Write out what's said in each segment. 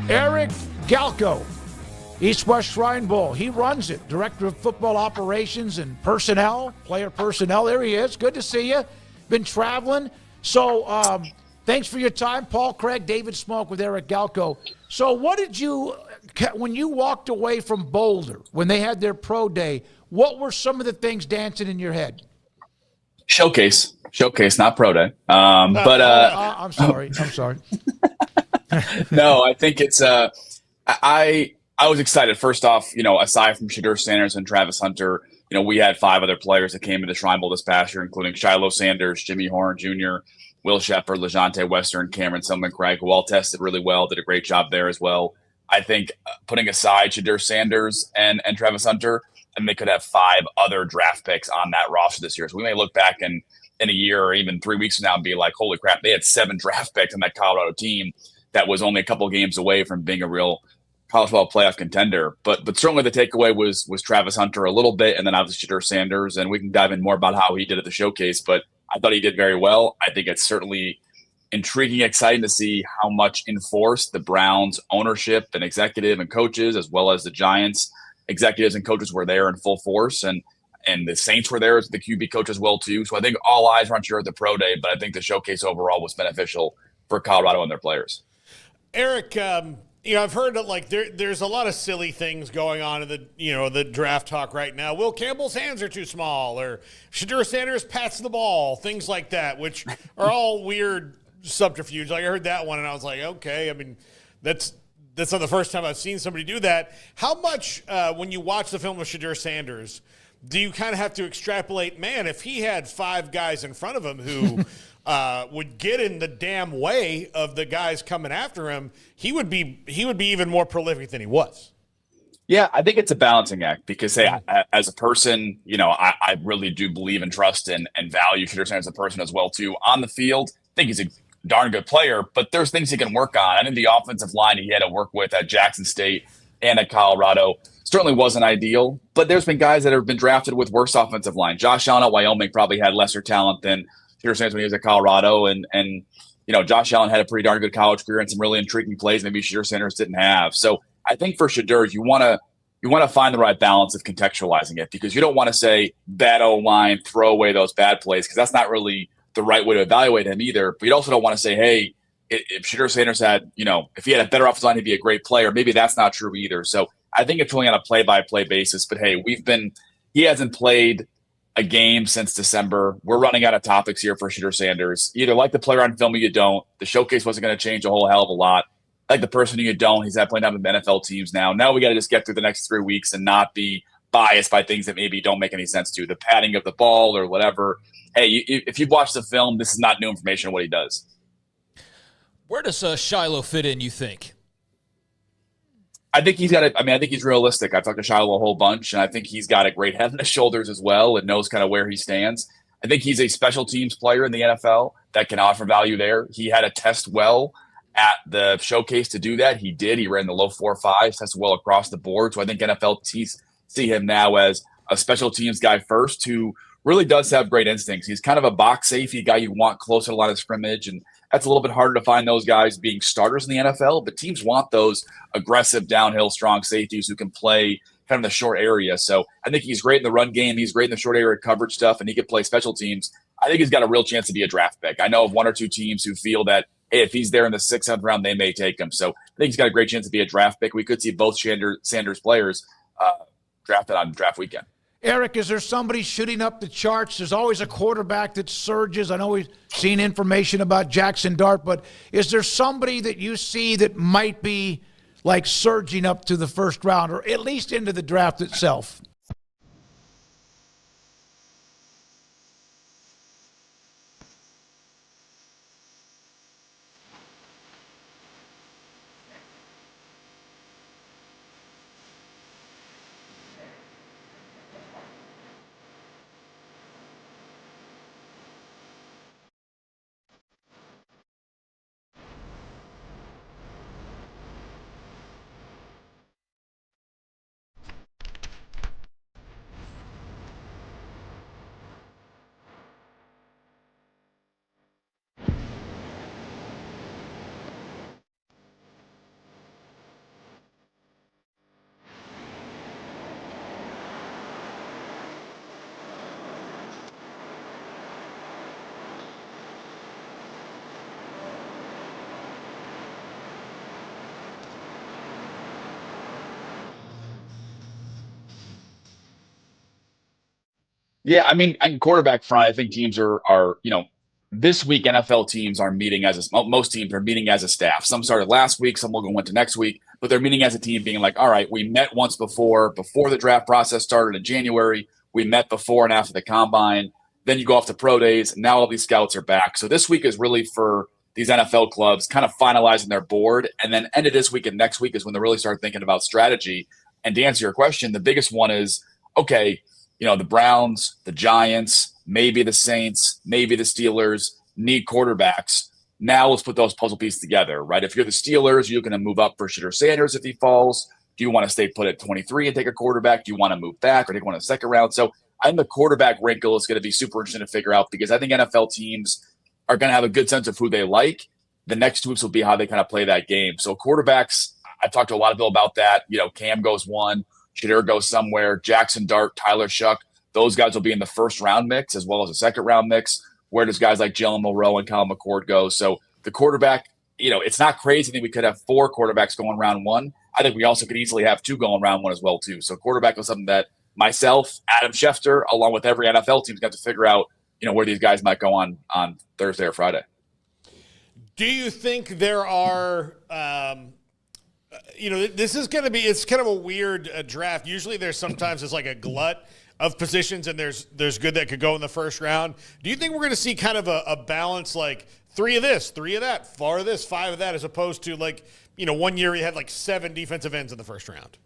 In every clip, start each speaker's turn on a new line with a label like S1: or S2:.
S1: Eric Galko, East West Shrine Bowl. He runs it. Director of Football Operations and Personnel, player personnel. There he is. Good to see you. Been traveling. So thanks for your time. Paul Craig, David Smoke with Eric Galko. So what did you, when you walked away from Boulder, when they had their pro day, what were some of the things dancing in your head?
S2: Showcase, not pro day.
S1: I'm sorry.
S2: No, I think it's I was excited. First off, aside from Shedeur Sanders and Travis Hunter, we had 5 other players that came to the Shrine Bowl this past year, including Shedeur Sanders, Jimmy Horn Jr., Will Shepard, LeJontay Western, Cameron Sumlin-Craig, who all tested really well, did a great job there as well. I think putting aside Shedeur Sanders and Travis Hunter, and they could have 5 other draft picks on that roster this year. So we may look back in a year or even 3 weeks from now and be like, holy crap, they had 7 draft picks on that Colorado team that was only a couple of games away from being a real college football playoff contender. But certainly the takeaway was Travis Hunter a little bit, and then obviously Shedeur Sanders, and we can dive in more about how he did at the showcase. But I thought he did very well. I think it's certainly intriguing, exciting to see how much enforced the Browns ownership and executive and coaches, as well as the Giants executives and coaches were there in full force. And the Saints were there as the QB coach as well, too. So I think all eyes were on Shedeur at the pro day, but I think the showcase overall was beneficial for Colorado and their players.
S3: Eric, I've heard that there's a lot of silly things going on in the draft talk right now. Will Campbell's hands are too small, or Shedeur Sanders pats the ball, things like that, which are all weird subterfuge. Like I heard that one and I was like, okay, I mean, that's not the first time I've seen somebody do that. How much, when you watch the film of Shedeur Sanders, do you kind of have to extrapolate, man, if he had 5 guys in front of him who would get in the damn way of the guys coming after him, he would be even more prolific than he was?
S2: Yeah, I think it's a balancing act because, hey, as a person, I really do believe and trust and value Shedeur Sanders as a person as well, too. On the field, I think he's a darn good player, but there's things he can work on. I think the offensive line he had to work with at Jackson State and at Colorado certainly wasn't ideal, but there's been guys that have been drafted with worse offensive line. Josh Allen at Wyoming probably had lesser talent than Shedeur Sanders when he was at Colorado, and Josh Allen had a pretty darn good college career and some really intriguing plays maybe Shedeur Sanders didn't have. So I think for Shedeur, you want to find the right balance of contextualizing it, because you don't want to say bad O-line, throw away those bad plays, because that's not really the right way to evaluate him either. But you also don't want to say, hey, if Shedeur Sanders had, if he had a better offensive line, he'd be a great player. Maybe that's not true either. So I think it's really on a play-by-play basis. But hey, he hasn't played a game since December. We're running out of topics here for Shedeur Sanders. You either like the player on film or you don't. The showcase wasn't going to change a whole hell of a lot. Like the person who you don't. He's had playing down with NFL teams now. Now we got to just get through the next 3 weeks and not be biased by things that maybe don't make any sense to you. The padding of the ball or whatever. Hey, if you've watched the film, this is not new information on what he does.
S4: Where does Shiloh fit in, you think?
S2: I think he's got it. I mean, I think he's realistic. I've talked to Shiloh a whole bunch, and I think he's got a great head on his shoulders as well and knows kind of where he stands. I think he's a special teams player in the NFL that can offer value there. He had to test well at the showcase to do that. He did. He ran the low 4.5s, tested well across the board. So I think NFL teams see him now as a special teams guy first who really does have great instincts. He's kind of a box safety guy you want close to the line of scrimmage, and that's a little bit harder to find those guys being starters in the NFL, but teams want those aggressive, downhill, strong safeties who can play kind of the short area. So I think he's great in the run game. He's great in the short area coverage stuff, and he could play special teams. I think he's got a real chance to be a draft pick. I know of 1 or 2 teams who feel that, hey, if he's there in the 6th, 7th round, they may take him. So I think he's got a great chance to be a draft pick. We could see both Sanders players drafted on draft weekend.
S1: Eric, is there somebody shooting up the charts? There's always a quarterback that surges. I know we've seen information about Jackson Dart, but is there somebody that you see that might be like surging up to the first round or at least into the draft itself?
S2: Yeah, I mean, on quarterback front, I think teams are this week NFL teams are meeting most teams are meeting as a staff. Some started last week, some will go into next week, but they're meeting as a team, being like, all right, we met once before the draft process started in January. We met before and after the combine. Then you go off to pro days. And now all these scouts are back. So this week is really for these NFL clubs kind of finalizing their board, and then end of this week and next week is when they really start thinking about strategy. And to answer your question, the biggest one is okay. The Browns, the Giants, maybe the Saints, maybe the Steelers need quarterbacks. Now let's put those puzzle pieces together, right? If you're the Steelers, you're going to move up for Shedeur Sanders if he falls. Do you want to stay put at 23 and take a quarterback? Do you want to move back or take one in the second round? So I think the quarterback wrinkle is going to be super interesting to figure out because I think NFL teams are going to have a good sense of who they like. The next 2 weeks will be how they kind of play that game. So quarterbacks, I've talked to a lot of people about that. Cam goes 1. Shedeur goes somewhere. Jackson Dart, Tyler Shuck, those guys will be in the first round mix as well as a second round mix. Where does guys like Jalen Milroe and Kyle McCord go? So the quarterback, it's not crazy that we could have 4 quarterbacks going round 1. I think we also could easily have 2 going round 1 as well too. So quarterback was something that myself, Adam Schefter, along with every NFL team, got to figure out, where these guys might go on Thursday or Friday.
S3: Do you think there are this is going to be – it's kind of a weird draft. Usually sometimes it's like a glut of positions and there's good that could go in the first round. Do you think we're going to see kind of a balance like 3 of this, 3 of that, 4 of this, 5 of that, as opposed to one year you had 7 defensive ends in the first round?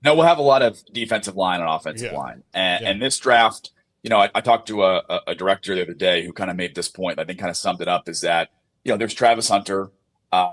S2: No, we'll have a lot of defensive line and offensive line. And this draft, I talked to a director the other day who kind of made this point, I think kind of summed it up, is that, there's Travis Hunter,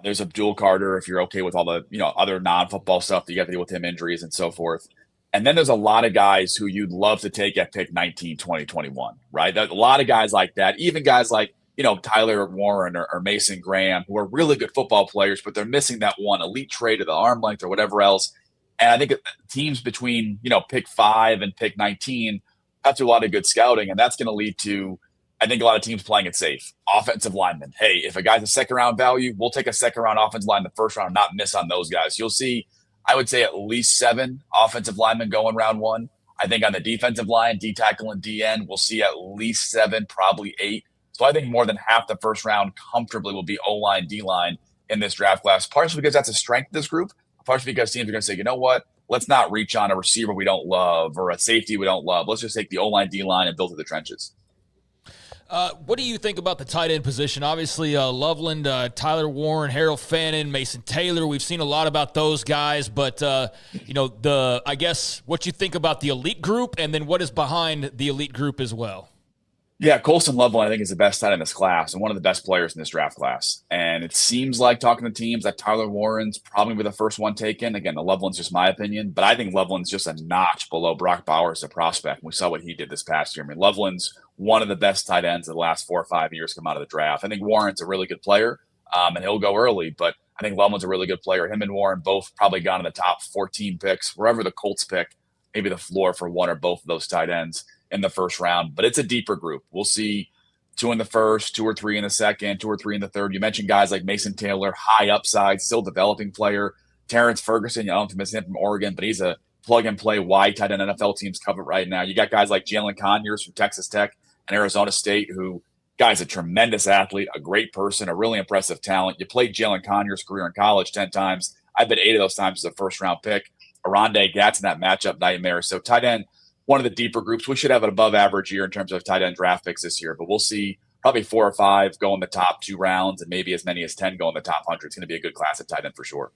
S2: there's Abdul Carter, if you're okay with all the, other non-football stuff that you got to deal with him, injuries and so forth. And then there's a lot of guys who you'd love to take at pick 19, 20, 21, right? There's a lot of guys like that, even guys like, Tyler Warren or Mason Graham, who are really good football players, but they're missing that one elite trait of the arm length or whatever else. And I think teams between, pick 5 and pick 19 have to do a lot of good scouting, and that's going to lead to, I think, a lot of teams playing it safe. Offensive linemen. Hey, if a guy's a second-round value, we'll take a second-round offensive line in the first round and not miss on those guys. You'll see, I would say, at least 7 offensive linemen going round 1. I think on the defensive line, D-tackle and D-end, we'll see at least 7, probably 8. So I think more than half the first round comfortably will be O-line, D-line in this draft class, partially because that's a strength of this group, partially because teams are going to say, you know what, let's not reach on a receiver we don't love or a safety we don't love. Let's just take the O-line, D-line, and build to the trenches.
S4: What do you think about the tight end position? Obviously, Loveland, Tyler Warren, Harold Fannin, Mason Taylor. We've seen a lot about those guys, but I guess what you think about the elite group, and then what is behind the elite group as well.
S2: Yeah, Colston Loveland, I think, is the best tight end in this class and one of the best players in this draft class. And it seems like, talking to teams, that Tyler Warren's probably the first one taken. Again, the Loveland's just my opinion, but I think Loveland's just a notch below Brock Bowers, the prospect. We saw what he did this past year. I mean, Loveland's one of the best tight ends of the last 4 or 5 years come out of the draft. I think Warren's a really good player, and he'll go early, but I think Loveland's a really good player. Him and Warren both probably gone in the top 14 picks, wherever the Colts pick, maybe the floor for one or both of those tight ends in the first round. But it's a deeper group. We'll see 2 in the first, 2 or 3 in the second, 2 or 3 in the third. You mentioned guys like Mason Taylor, high upside, still developing player. Terrence Ferguson, I don't know if you missed him from Oregon, but he's a plug-and-play wide tight end NFL teams cover right now. You got guys like Jalen Conyers from Texas Tech and Arizona State, who, guy's a tremendous athlete, a great person, a really impressive talent. You played Jalen Conyers' career in college 10 times. I bet 8 of those times as a first-round pick. Aronde Gatson, that matchup nightmare. So tight end, one of the deeper groups. We should have an above-average year in terms of tight end draft picks this year, but we'll see probably 4 or 5 go in the top 2 rounds and maybe as many as 10 go in the top 100. It's going to be a good class at tight end for sure.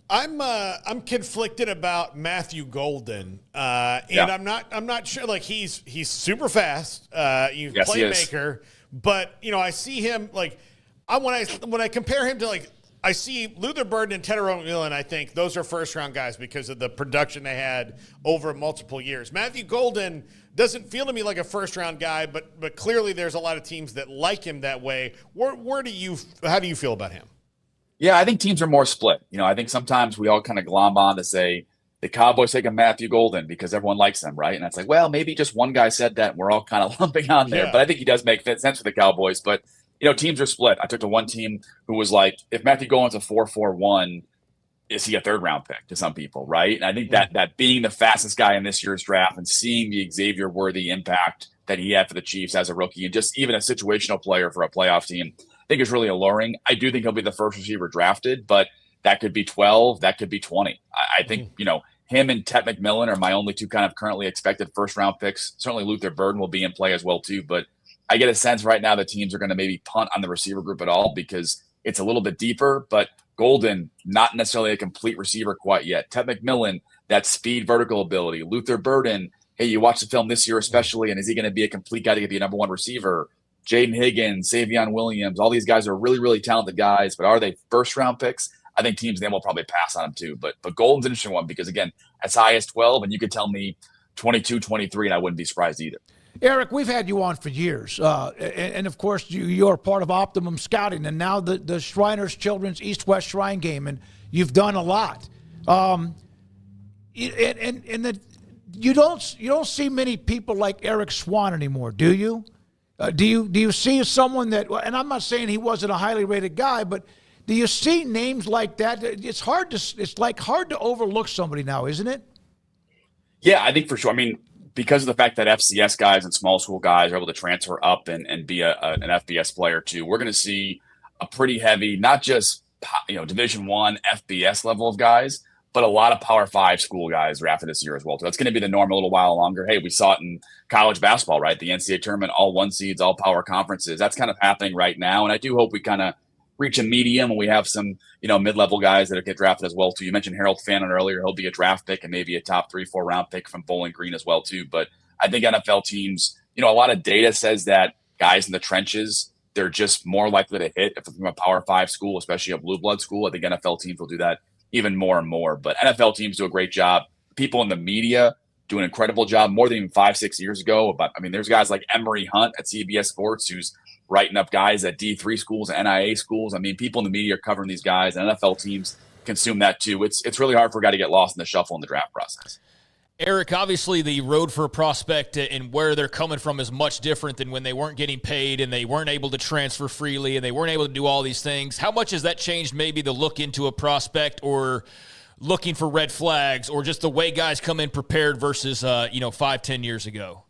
S3: I'm conflicted about Matthew Golden, and I'm not sure. Like he's super fast, playmaker, but I see him when I compare him to I see Luther Burden and Tedder O'Neill, and I think those are first-round guys because of the production they had over multiple years. Matthew Golden doesn't feel to me like a first-round guy, but clearly there's a lot of teams that like him that way. How do you feel about him?
S2: Yeah, I think teams are more split. I think sometimes we all kind of glom on to say the Cowboys taking Matthew Golden because everyone likes them, right? And it's like, well, maybe just one guy said that and we're all kind of lumping on there. Yeah. But I think he does make sense for the Cowboys. But teams are split. I took to one team who was like, if Matthew Golden's a 4.41, is he a third round pick to some people, right? And I think that being the fastest guy in this year's draft and seeing the Xavier Worthy impact that he had for the Chiefs as a rookie and just even a situational player for a playoff team, I think is really alluring. I do think he'll be the first receiver drafted, but that could be 12, that could be 20. I think, him and Ted McMillan are my only two kind of currently expected first round picks. Certainly Luther Burden will be in play as well too, but I get a sense right now the teams are going to maybe punt on the receiver group at all because it's a little bit deeper, but Golden, not necessarily a complete receiver quite yet. Ted McMillan, that speed, vertical ability. Luther Burden, hey, you watch the film this year especially, and is he going to be a complete guy to be a number one receiver? Jaden Higgins, Savion Williams, all these guys are really, really talented guys, but are they first-round picks? I think teams then will probably pass on them too. But Golden's an interesting one because, again, as high as 12, and you could tell me 22, 23, and I wouldn't be surprised either.
S1: Eric, we've had you on for years, and of course you're part of Optimum Scouting, and now the Shriners Children's East-West Shrine Game, and you've done a lot. You don't see many people like Eric Swan anymore, do you? Do you see someone that? And I'm not saying he wasn't a highly rated guy, but do you see names like that? It's hard to overlook somebody now, isn't it?
S2: Yeah, I think for sure. I mean, because of the fact that FCS guys and small school guys are able to transfer up and be an FBS player too, we're going to see a pretty heavy, not just Division I FBS level of guys, but a lot of Power 5 school guys drafted this year as well. So that's going to be the norm a little while longer. Hey, we saw it in college basketball, right? The NCAA tournament, all one seeds, all power conferences. That's kind of happening right now, and I do hope we kind of reach a medium and we have some, mid-level guys that get drafted as well too. You mentioned Harold Fannin earlier. He'll be a draft pick and maybe a top 3-4 round pick from Bowling Green as well too. But I think NFL teams, a lot of data says that guys in the trenches, they're just more likely to hit if they're from a Power 5 school, especially a blue blood school. I think NFL teams will do that even more and more. But NFL teams do a great job. People in the media do an incredible job, more than even 5-6 years ago. But there's guys like Emery Hunt at CBS Sports who's writing up guys at D3 schools and NIA schools. People in the media are covering these guys, and NFL teams consume that too. It's really hard for a guy to get lost in the shuffle in the draft process.
S4: Eric, obviously the road for a prospect and where they're coming from is much different than when they weren't getting paid and they weren't able to transfer freely and they weren't able to do all these things. How much has that changed maybe the look into a prospect or looking for red flags or just the way guys come in prepared versus 5-10 years ago?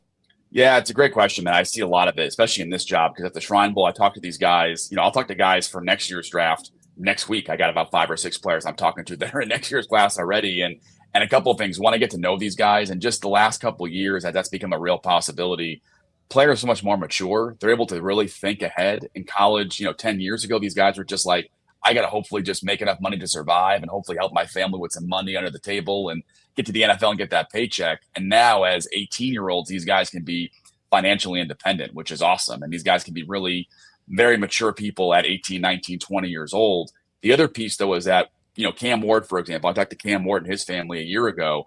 S2: Yeah, it's a great question, man. I see a lot of it, especially in this job, because at the Shrine Bowl, I talk to these guys. I'll talk to guys for next year's draft next week. I got about 5 or 6 players I'm talking to that are in next year's class already. And a couple of things. One, I get to know these guys. And just the last couple of years, that's become a real possibility. Players are so much more mature. They're able to really think ahead. In college, 10 years ago, these guys were just like, I got to hopefully just make enough money to survive and hopefully help my family with some money under the table and get to the NFL and get that paycheck. And now as 18-year-olds, these guys can be financially independent, which is awesome. And these guys can be really very mature people at 18, 19, 20 years old. The other piece, though, is that, Cam Ward, for example, I talked to Cam Ward and his family a year ago.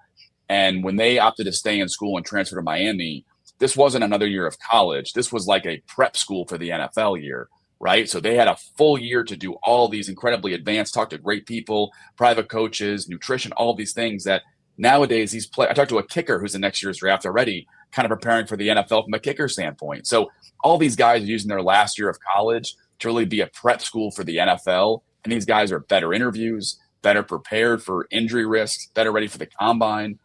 S2: And when they opted to stay in school and transfer to Miami, this wasn't another year of college. This was like a prep school for the NFL year, right? So they had a full year to do all these incredibly advanced, talk to great people, private coaches, nutrition, all these things that nowadays I talked to a kicker who's in next year's draft already, kind of preparing for the NFL from a kicker standpoint. So all these guys are using their last year of college to really be a prep school for the NFL. And these guys are better interviews, better prepared for injury risks, better ready for the combine,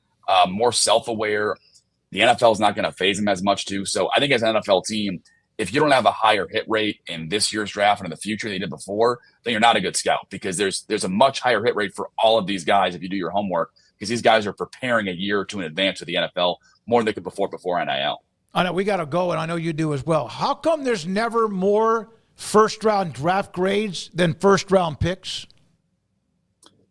S2: more self-aware. The NFL is not going to phase them as much too. So I think as an NFL team, if you don't have a higher hit rate in this year's draft and in the future than you did before, then you're not a good scout because there's a much higher hit rate for all of these guys if you do your homework because these guys are preparing a year or two in advance for the NFL more than they could before NIL.
S1: I know we got to go, and I know you do as well. How come there's never more first-round draft grades than first-round picks?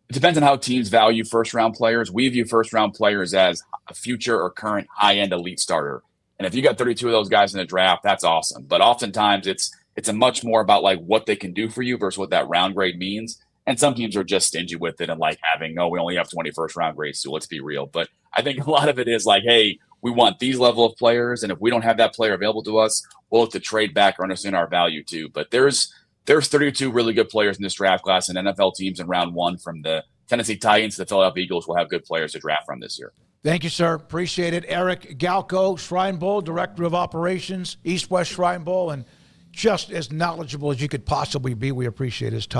S2: It depends on how teams value first-round players. We view first-round players as a future or current high-end elite starter. And if you got 32 of those guys in the draft, that's awesome. But oftentimes it's a much more about like what they can do for you versus what that round grade means. And some teams are just stingy with it and like having, we only have 21st round grades, so let's be real. But I think a lot of it is like, hey, we want these level of players, and if we don't have that player available to us, we'll have to trade back or understand our value too. But there's 32 really good players in this draft class, and NFL teams in round one from the Tennessee Titans to the Philadelphia Eagles will have good players to draft from this year.
S1: Thank you, sir. Appreciate it. Eric Galko, Shrine Bowl, Director of Operations, East-West Shrine Bowl, and just as knowledgeable as you could possibly be. We appreciate his time.